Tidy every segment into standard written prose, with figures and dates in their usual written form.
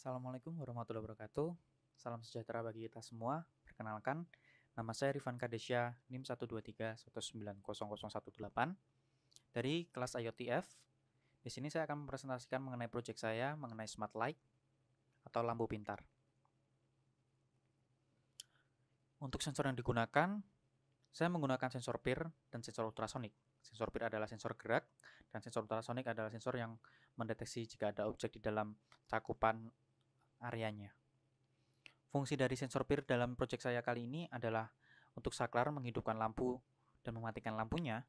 Assalamualaikum warahmatullahi wabarakatuh. Salam sejahtera bagi kita semua. Perkenalkan, nama saya Rifan Kadesya, NIM 123190018 dari kelas IoTF. Di sini saya akan mempresentasikan mengenai proyek saya mengenai smart light atau lampu pintar. Untuk sensor yang digunakan, saya menggunakan sensor PIR dan sensor ultrasonik. Sensor PIR adalah sensor gerak, dan sensor ultrasonik adalah sensor yang mendeteksi jika ada objek di dalam cakupan areanya. Fungsi dari sensor PIR dalam proyek saya kali ini adalah untuk saklar menghidupkan lampu dan mematikan lampunya,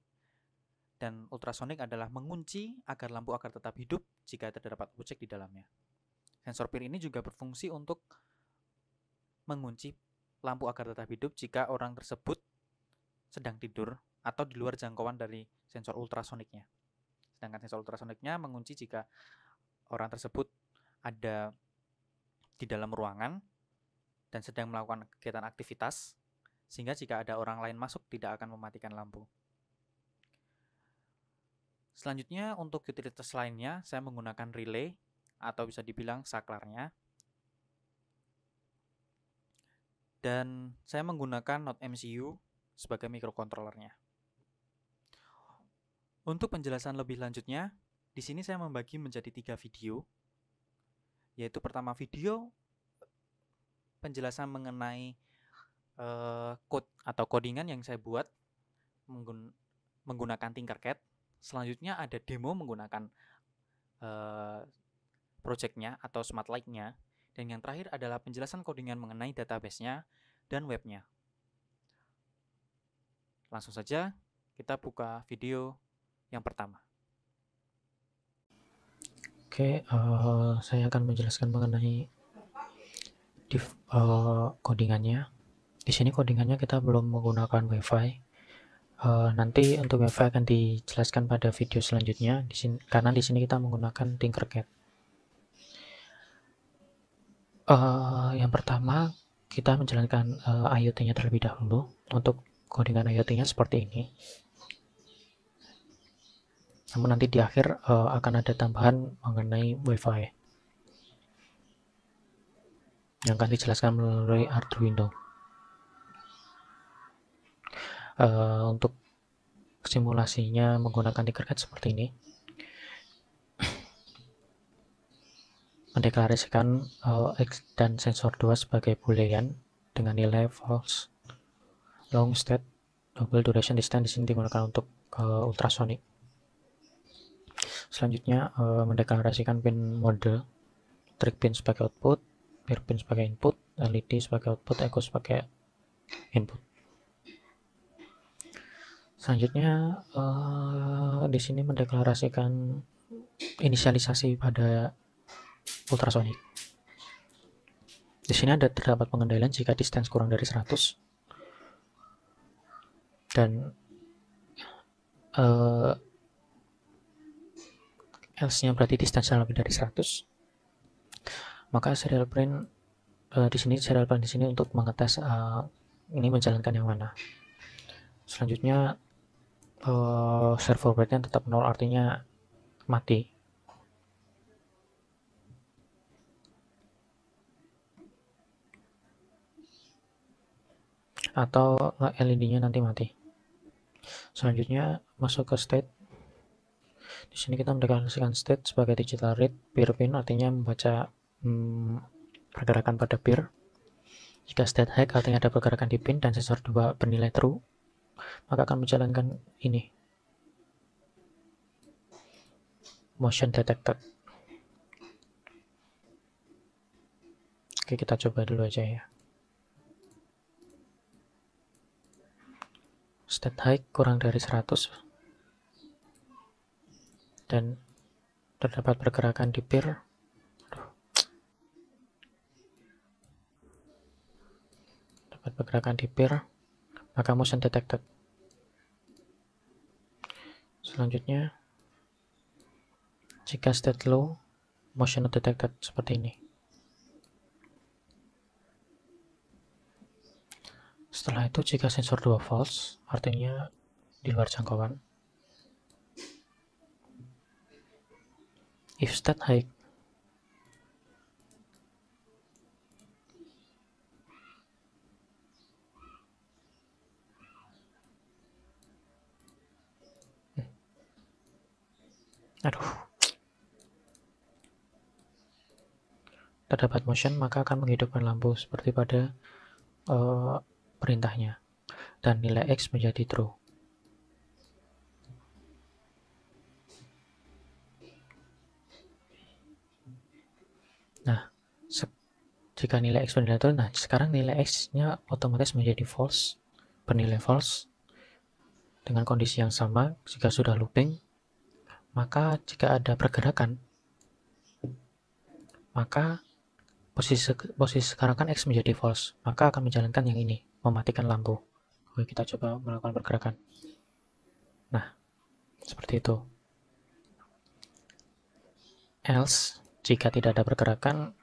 dan ultrasonik adalah mengunci agar lampu agar tetap hidup jika terdapat objek di dalamnya. Sensor PIR ini juga berfungsi untuk mengunci lampu agar tetap hidup jika orang tersebut sedang tidur atau di luar jangkauan dari sensor ultrasoniknya. Sedangkan sensor ultrasoniknya mengunci jika orang tersebut ada di dalam ruangan dan sedang melakukan kegiatan aktivitas, sehingga jika ada orang lain masuk tidak akan mematikan lampu. Selanjutnya untuk utilitas lainnya, saya menggunakan relay atau bisa dibilang saklarnya. Dan saya menggunakan Node MCU sebagai microcontrollernya. Untuk penjelasan lebih lanjutnya, di sini saya membagi menjadi 3 video, yaitu pertama video penjelasan mengenai code atau codingan yang saya buat menggunakan Tinkercad. Selanjutnya ada demo menggunakan projectnya atau smart light-nya. Dan yang terakhir adalah penjelasan codingan mengenai database-nya dan web-nya. Langsung saja kita buka video yang pertama. Oke, saya akan menjelaskan mengenai codingannya. Di sini codingannya kita belum menggunakan WiFi. Nanti untuk WiFi akan dijelaskan pada video selanjutnya. Karena di sini kita menggunakan Tinkercad. Yang pertama kita menjalankan IoT-nya terlebih dahulu. Untuk codingan IoT-nya seperti ini. Namun nanti di akhir akan ada tambahan mengenai WiFi yang akan dijelaskan melalui Arduino. Untuk simulasinya menggunakan Tinkercad seperti ini. Mendeklarasikan X dan sensor 2 sebagai boolean dengan nilai false, long state, double duration distance di sini digunakan untuk ultrasonic. Selanjutnya mendeklarasikan pin mode, trig pin sebagai output, PIR pin sebagai input, LED sebagai output, echo sebagai input. Selanjutnya di sini mendeklarasikan inisialisasi pada ultrasonik. Di sini terdapat pengendalian jika distance kurang dari 100 dan else-nya berarti distance lebih dari 100. Maka serial print di sini untuk mengetes ini menjalankan yang mana. Selanjutnya servo rate-nya tetap 0, artinya mati. Atau LED-nya nanti mati. Selanjutnya masuk ke state. Di sini kita mendeklarasikan state sebagai digital read PIR pin, artinya membaca pergerakan pada PIR. Jika state hack artinya ada pergerakan di pin dan sensor 2 bernilai true, maka akan menjalankan ini, motion detected. Oke, kita coba dulu aja ya. State height kurang dari 100 dan terdapat pergerakan di PIR. Terdapat pergerakan di PIR, maka motion detected. Selanjutnya, jika state low, motion detected seperti ini. Setelah itu jika sensor 2 false, artinya di luar jangkauan. If state high, Aduh. Terdapat motion, maka akan menghidupkan lampu seperti pada perintahnya. Dan nilai X menjadi true. Nah, jika nilai X menjadi true, nah sekarang nilai X-nya otomatis menjadi false, bernilai false. Dengan kondisi yang sama, jika sudah looping, maka jika ada pergerakan, maka posisi sekarang kan X menjadi false, maka akan menjalankan yang ini, mematikan lampu. Oke, kita coba melakukan pergerakan. Nah, seperti itu. Else, jika tidak ada pergerakan,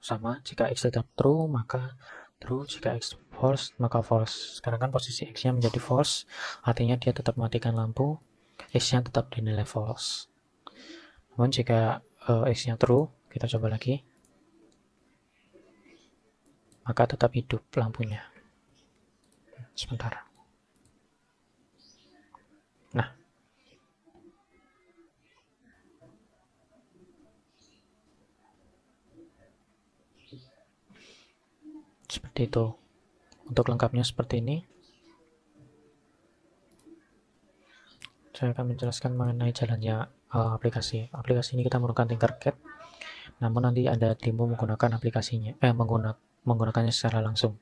sama, jika X tetap true, maka true, jika X false, maka false. Sekarang kan posisi X-nya menjadi false, artinya dia tetap mematikan lampu, X-nya tetap dinilai false. Namun jika X-nya true, kita coba lagi, maka tetap hidup lampunya. Sebentar. Nah, seperti itu. Untuk lengkapnya seperti ini. Saya akan menjelaskan mengenai jalannya aplikasi. Aplikasi ini kita menggunakan Tinkercad, namun nanti ada demo menggunakan aplikasinya, menggunakannya secara langsung.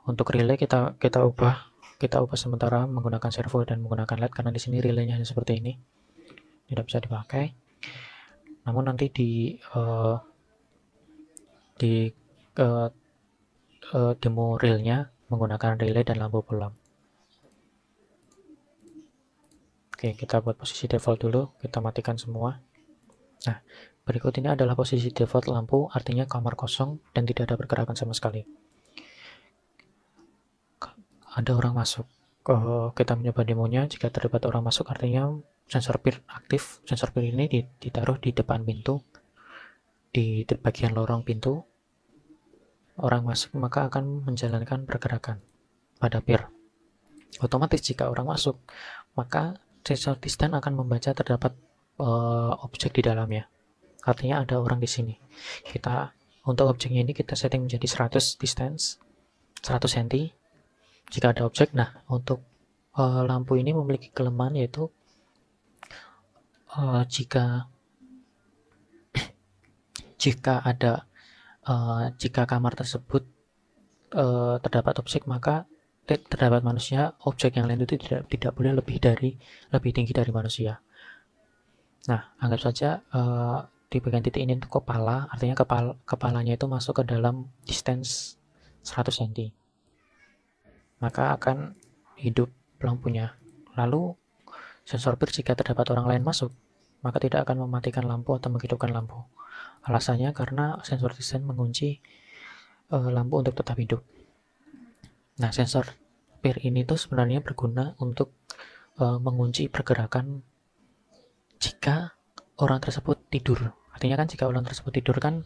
Untuk relay kita ubah sementara menggunakan servo dan menggunakan LED, karena di sini relaynya hanya seperti ini, tidak bisa dipakai. Namun nanti di demo realnya menggunakan relay dan lampu bolam. Oke, kita buat posisi default dulu, kita matikan semua. Nah, berikut ini adalah posisi default lampu, artinya kamar kosong dan tidak ada pergerakan sama sekali. Ada orang masuk. Kita mencoba demonya, jika terdapat orang masuk artinya sensor PIR aktif. Sensor PIR ini ditaruh di depan pintu, di bagian lorong pintu. Orang masuk maka akan menjalankan pergerakan pada PIR. Otomatis jika orang masuk, maka sensor distance akan membaca terdapat objek di dalamnya. Artinya ada orang di sini. Kita untuk objeknya ini kita setting menjadi 100 distance, 100 cm. Jika ada objek, nah untuk lampu ini memiliki kelemahan yaitu jika kamar tersebut terdapat objek, maka terdapat manusia, objek yang lain itu tidak boleh lebih tinggi dari manusia. Nah, anggap saja di bagian titik ini untuk kepala, artinya kepalanya itu masuk ke dalam distance 100 cm. Maka akan hidup lampunya. Lalu sensor PIR jika terdapat orang lain masuk, maka tidak akan mematikan lampu atau menghidupkan lampu. Alasannya karena sensor distance mengunci lampu untuk tetap hidup. Nah, sensor PIR ini tuh sebenarnya berguna untuk mengunci pergerakan jika orang tersebut tidur. Artinya kan jika orang tersebut tidur kan,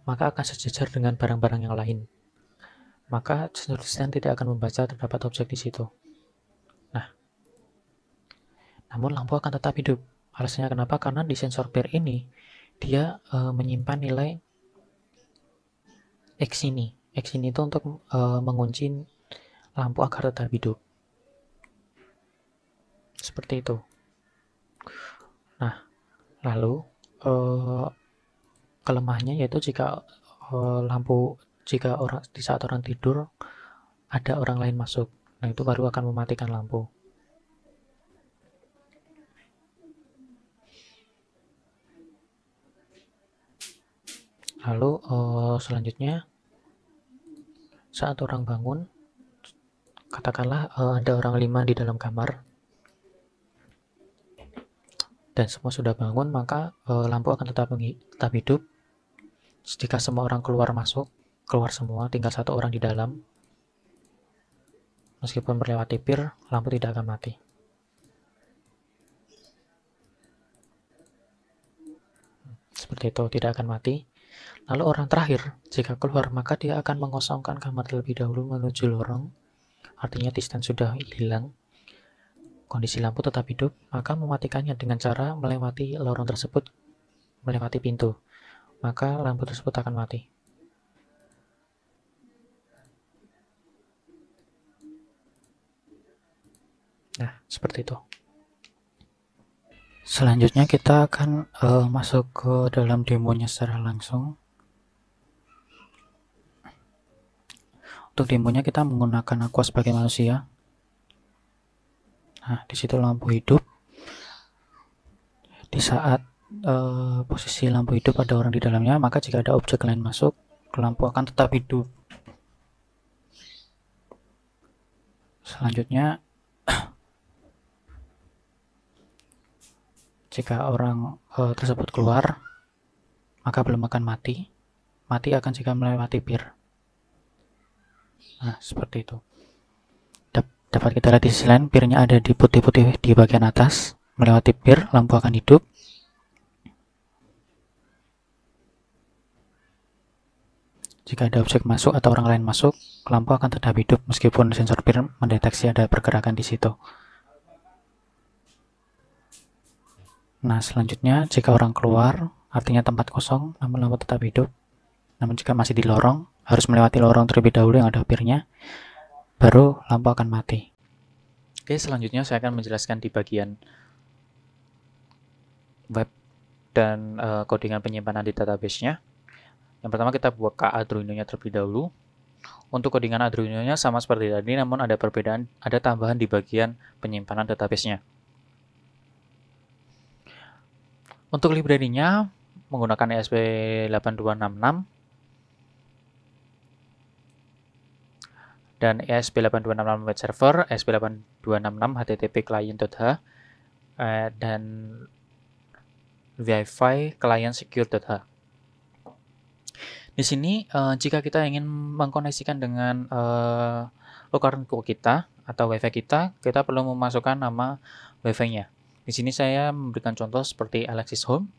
maka akan sejajar dengan barang-barang yang lain. Maka sensor distance tidak akan membaca terdapat objek di situ. Nah, namun lampu akan tetap hidup. Alasannya kenapa? Karena di sensor PIR ini dia menyimpan nilai X ini. X ini itu untuk mengunci lampu agar tetap hidup. Seperti itu. Nah, lalu kelemahannya yaitu jika di saat orang tidur ada orang lain masuk, nah itu baru akan mematikan lampu. Lalu selanjutnya saat orang bangun, katakanlah ada orang 5 di dalam kamar dan semua sudah bangun, maka lampu akan tetap hidup. Jika semua orang keluar semua, tinggal satu orang di dalam, meskipun melewati PIR, lampu tidak akan mati. Seperti itu, tidak akan mati. Lalu orang terakhir, jika keluar, maka dia akan mengosongkan kamar terlebih dahulu menuju lorong, artinya distance sudah hilang. kondisi lampu tetap hidup, maka mematikannya dengan cara melewati lorong tersebut, melewati pintu. Maka lampu tersebut akan mati. Nah, seperti itu. Selanjutnya kita akan masuk ke dalam demonya secara langsung. Untuk demonya kita menggunakan Aqua sebagai manusia. Nah, di situ lampu hidup. Di saat posisi lampu hidup ada orang di dalamnya, maka jika ada objek lain masuk, lampu akan tetap hidup. Selanjutnya, jika orang tersebut keluar, maka belum akan mati. Mati akan jika melewati pir. Nah, seperti itu. Dapat kita lihat di sisi lain, pirnya ada di putih-putih di bagian atas. Melewati pir, lampu akan hidup. Jika ada objek masuk atau orang lain masuk, lampu akan tetap hidup meskipun sensor pir mendeteksi ada pergerakan di situ. Nah, selanjutnya jika orang keluar, artinya tempat kosong, namun lampu tetap hidup. Namun jika masih di lorong, harus melewati lorong terlebih dahulu yang ada pirnya, baru lampu akan mati. Oke, selanjutnya saya akan menjelaskan di bagian web dan codingan penyimpanan di database-nya. Yang pertama kita buka Arduino-nya terlebih dahulu. Untuk codingan Arduino-nya sama seperti tadi, namun ada perbedaan, ada tambahan di bagian penyimpanan database-nya. Untuk library-nya menggunakan ESP8266 dan ESP8266 web server, ESP8266 HTTP client.h dan Wi-Fi client secure.h. Di sini jika kita ingin mengkoneksikan dengan local network kita atau Wi-Fi kita perlu memasukkan nama Wi-Fi-nya. Di sini saya memberikan contoh seperti Alexis Home.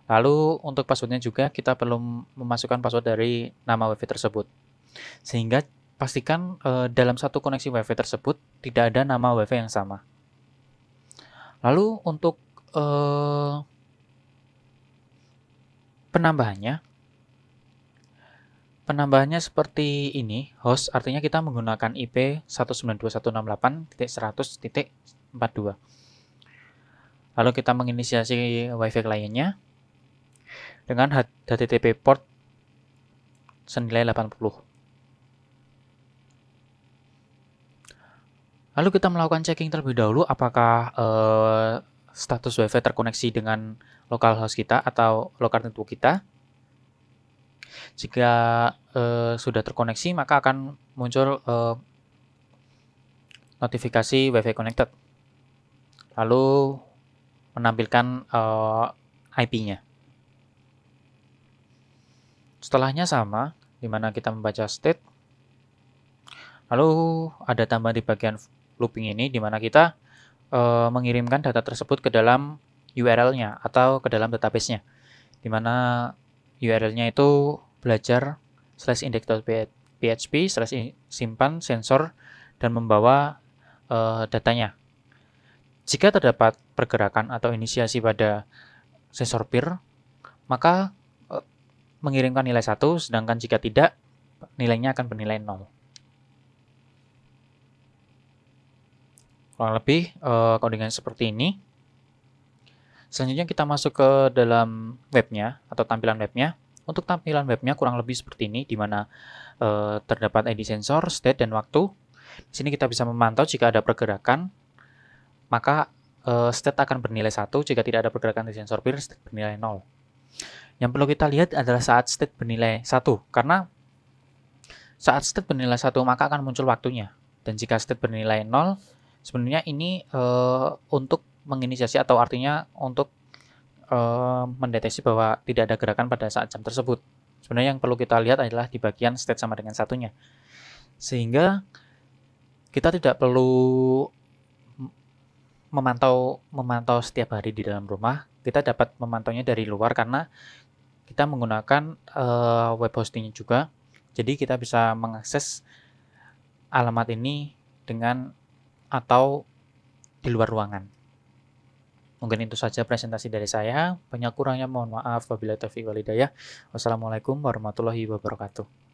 Lalu untuk passwordnya juga kita perlu memasukkan password dari nama Wi-Fi tersebut. Sehingga pastikan dalam satu koneksi Wi-Fi tersebut tidak ada nama Wi-Fi yang sama. Lalu untuk penambahannya seperti ini. Host artinya kita menggunakan IP 192.168.100.42. Lalu kita menginisiasi Wi-Fi kliennya dengan HTTP port senilai 80. Lalu kita melakukan checking terlebih dahulu apakah status Wi-Fi terkoneksi dengan localhost kita atau local network kita. Jika sudah terkoneksi, maka akan muncul notifikasi Wi-Fi connected. Lalu menampilkan IP-nya. Setelahnya sama, di mana kita membaca state. Lalu ada tambahan di bagian looping ini, di mana kita mengirimkan data tersebut ke dalam URL-nya atau ke dalam database-nya. Di mana URL-nya itu belajar/index.php/simpan sensor dan membawa datanya. Jika terdapat pergerakan atau inisiasi pada sensor pir, maka mengirimkan nilai 1, sedangkan jika tidak, nilainya akan bernilai 0. Kurang lebih codingan seperti ini. Selanjutnya kita masuk ke dalam webnya atau tampilan webnya. Untuk tampilan webnya kurang lebih seperti ini, di mana terdapat ID sensor, state, dan waktu. Di sini kita bisa memantau jika ada pergerakan, maka state akan bernilai 1, jika tidak ada pergerakan di sensor pir, state bernilai 0. Yang perlu kita lihat adalah saat state bernilai 1, karena saat state bernilai 1 maka akan muncul waktunya. Dan jika state bernilai 0, sebenarnya ini untuk menginisiasi atau artinya untuk mendeteksi bahwa tidak ada gerakan pada saat jam tersebut. Sebenarnya yang perlu kita lihat adalah di bagian state sama dengan satunya. Sehingga kita tidak perlu memantau setiap hari di dalam rumah. Kita dapat memantaunya dari luar karena kita menggunakan web hosting juga. Jadi kita bisa mengakses alamat ini dengan atau di luar ruangan. Mungkin itu saja presentasi dari saya. Banyak kurangnya mohon maaf. Wabillahi taufiq wal hidayah. Wassalamualaikum warahmatullahi wabarakatuh.